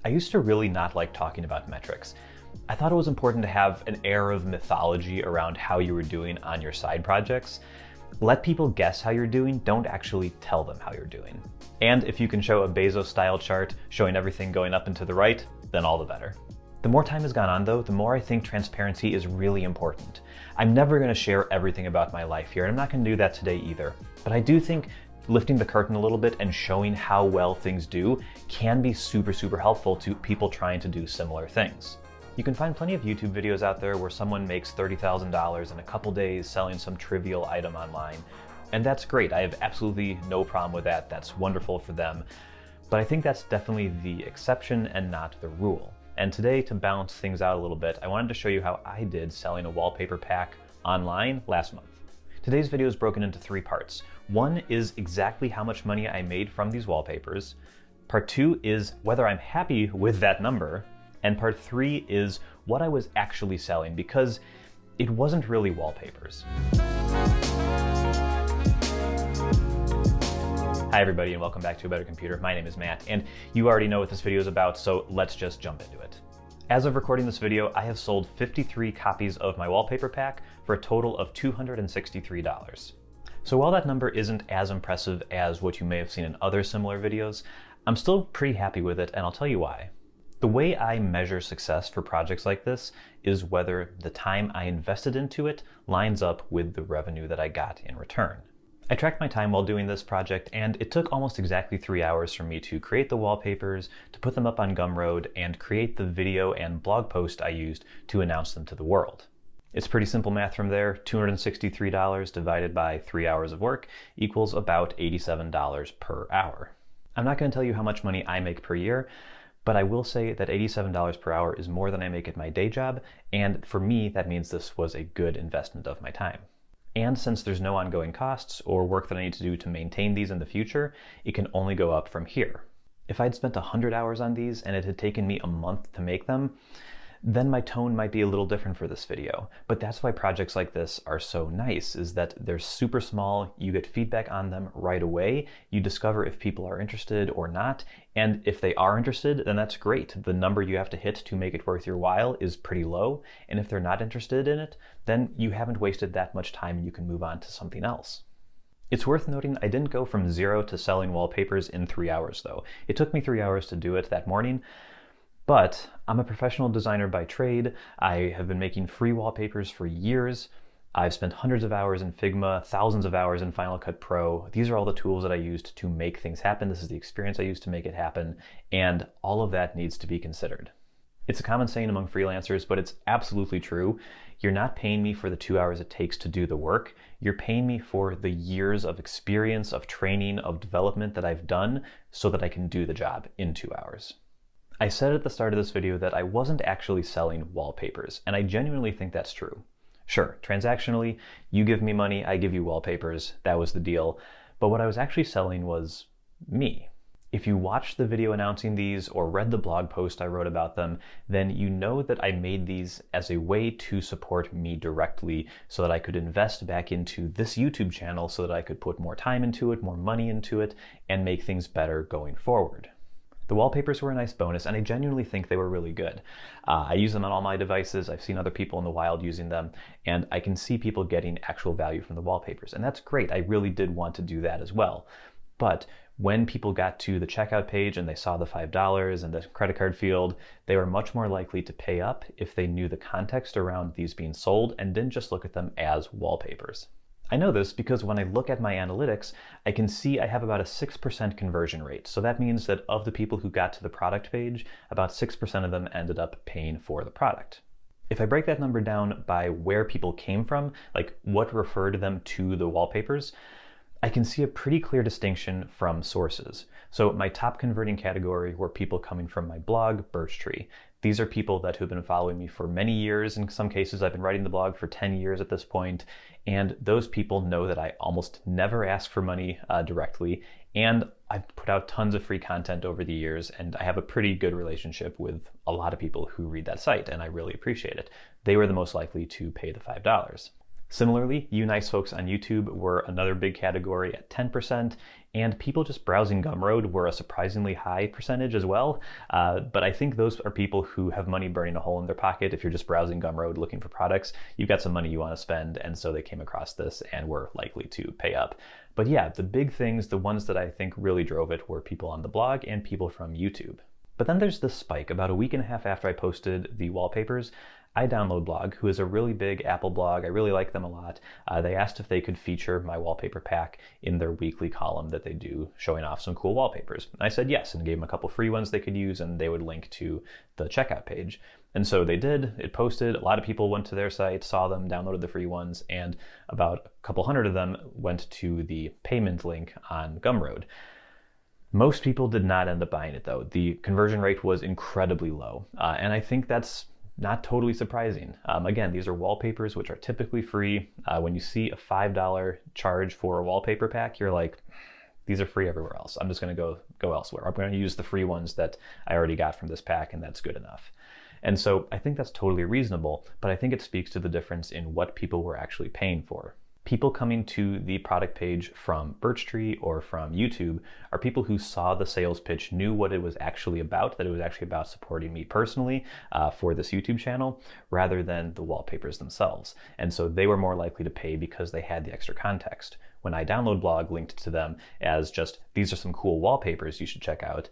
I used to really not like talking about metrics. I thought it was important to have an air of mythology around how you were doing on your side projects. Let people guess how you're doing, don't actually tell them how you're doing. And if you can show a Bezos-style chart showing everything going up and to the right, then all the better. The more time has gone on though, the more I think transparency is really important. I'm never going to share everything about my life here, and I'm not going to do that today either. But I do think lifting the curtain a little bit and showing how well things do can be super helpful to people trying to do similar things. You can find plenty of YouTube videos out there where someone makes $30,000 in a couple days selling some trivial item online. And that's great. I have absolutely no problem with that. That's wonderful for them. But I think that's definitely the exception and not the rule. And today, to balance things out a little bit, I wanted to show you how I did selling a wallpaper pack online last month. Today's video is broken into 3 parts. One is exactly how much money I made from these wallpapers. Part 2 is whether I'm happy with that number. And part 3 is what I was actually selling, because it wasn't really wallpapers. Hi everybody, and welcome back to A Better Computer. My name is Matt, and you already know what this video is about, so let's just jump into it. As of recording this video, I have sold 53 copies of my wallpaper pack for a total of $263. So while that number isn't as impressive as what you may have seen in other similar videos, I'm still pretty happy with it, and I'll tell you why. The way I measure success for projects like this is whether the time I invested into it lines up with the revenue that I got in return. I tracked my time while doing this project, and it took almost exactly 3 hours for me to create the wallpapers, to put them up on Gumroad, and create the video and blog post I used to announce them to the world. It's pretty simple math from there. $263 divided by 3 hours of work equals about $87 per hour. I'm not going to tell you how much money I make per year, but I will say that $87 per hour is more than I make at my day job, and for me, that means this was a good investment of my time. And since there's no ongoing costs or work that I need to do to maintain these in the future, it can only go up from here. If I'd spent 100 hours on these and it had taken me a month to make them, then my tone might be a little different for this video. But that's why projects like this are so nice, is that they're super small, you get feedback on them right away, you discover if people are interested or not, and if they are interested, then that's great. The number you have to hit to make it worth your while is pretty low, and if they're not interested in it, then you haven't wasted that much time and you can move on to something else. It's worth noting I didn't go from 0 to selling wallpapers in 3 hours though. It took me 3 hours to do it that morning, but I'm a professional designer by trade. I have been making free wallpapers for years. I've spent hundreds of hours in Figma, thousands of hours in Final Cut Pro. These are all the tools that I used to make things happen. This is the experience I used to make it happen, and all of that needs to be considered. It's a common saying among freelancers, but it's absolutely true. You're not paying me for the 2 hours it takes to do the work. You're paying me for the years of experience, of training, of development that I've done so that I can do the job in 2 hours. I said at the start of this video that I wasn't actually selling wallpapers, and I genuinely think that's true. Sure, transactionally, you give me money, I give you wallpapers, that was the deal, but what I was actually selling was me. If you watched the video announcing these or read the blog post I wrote about them, then you know that I made these as a way to support me directly so that I could invest back into this YouTube channel so that I could put more time into it, more money into it, and make things better going forward. The wallpapers were a nice bonus, and I genuinely think they were really good. I use them on all my devices, I've seen other people in the wild using them, and I can see people getting actual value from the wallpapers, and that's great. I really did want to do that as well. But when people got to the checkout page and they saw the $5 and the credit card field, they were much more likely to pay up if they knew the context around these being sold and didn't just look at them as wallpapers. I know this because when I look at my analytics, I can see I have about a 6% conversion rate. So that means that of the people who got to the product page, about 6% of them ended up paying for the product. If I break that number down by where people came from, like what referred them to the wallpapers, I can see a pretty clear distinction from sources. So my top converting category were people coming from my blog, Birchtree. These are people that have been following me for many years. In some cases, I've been writing the blog for 10 years at this point, and those people know that I almost never ask for money directly, and I've put out tons of free content over the years, and I have a pretty good relationship with a lot of people who read that site, and I really appreciate it. They were the most likely to pay the $5. Similarly, you nice folks on YouTube were another big category at 10%, and people just browsing Gumroad were a surprisingly high percentage as well. But I think those are people who have money burning a hole in their pocket. If you're just browsing Gumroad looking for products, you've got some money you want to spend, and so they came across this and were likely to pay up. But yeah, the big things, the ones that I think really drove it, were people on the blog and people from YouTube. But then there's this spike. About a week and a half after I posted the wallpapers, iDownloadBlog, who is a really big Apple blog, I really like them a lot, they asked if they could feature my wallpaper pack in their weekly column that they do, showing off some cool wallpapers. And I said yes, and gave them a couple free ones they could use, and they would link to the checkout page. And so they did. It posted. A lot of people went to their site, saw them, downloaded the free ones, and about a couple hundred of them went to the payment link on Gumroad. Most people did not end up buying it, though. The conversion rate was incredibly low, and I think that's not totally surprising. Again, these are wallpapers, which are typically free. When you see a $5 charge for a wallpaper pack, you're like, these are free everywhere else. I'm just going to go elsewhere. I'm going to use the free ones that I already got from this pack, and that's good enough. And so I think that's totally reasonable, but I think it speaks to the difference in what people were actually paying for. People coming to the product page from Birchtree or from YouTube are people who saw the sales pitch, knew what it was actually about, that it was actually about supporting me personally for this YouTube channel, rather than the wallpapers themselves. And so they were more likely to pay because they had the extra context. When iDownloadBlog linked to them as just, these are some cool wallpapers you should check out,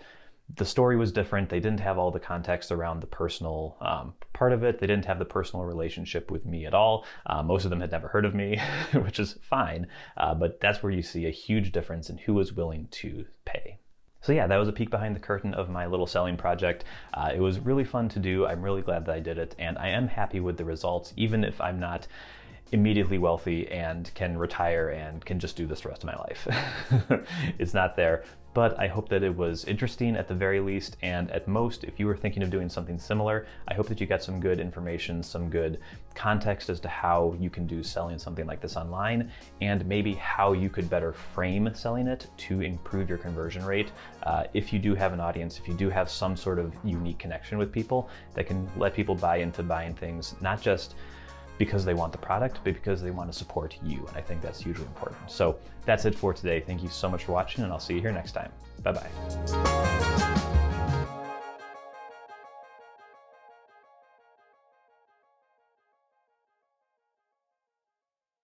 the story was different. They didn't have all the context around the personal part of it. They didn't have the personal relationship with me at all. Most of them had never heard of me, which is fine. But that's where you see a huge difference in who was willing to pay. So yeah, that was a peek behind the curtain of my little selling project. It was really fun to do. I'm really glad that I did it, and I am happy with the results, even if I'm not immediately wealthy and can retire and can just do this the rest of my life. It's not there. But I hope that it was interesting at the very least, and at most, if you were thinking of doing something similar, I hope that you got some good information, some good context as to how you can do selling something like this online, and maybe how you could better frame selling it to improve your conversion rate. If you do have an audience, if you do have some sort of unique connection with people that can let people buy into buying things, not just because they want the product, but because they want to support you. And I think that's hugely important. So that's it for today. Thank you so much for watching, and I'll see you here next time. Bye-bye.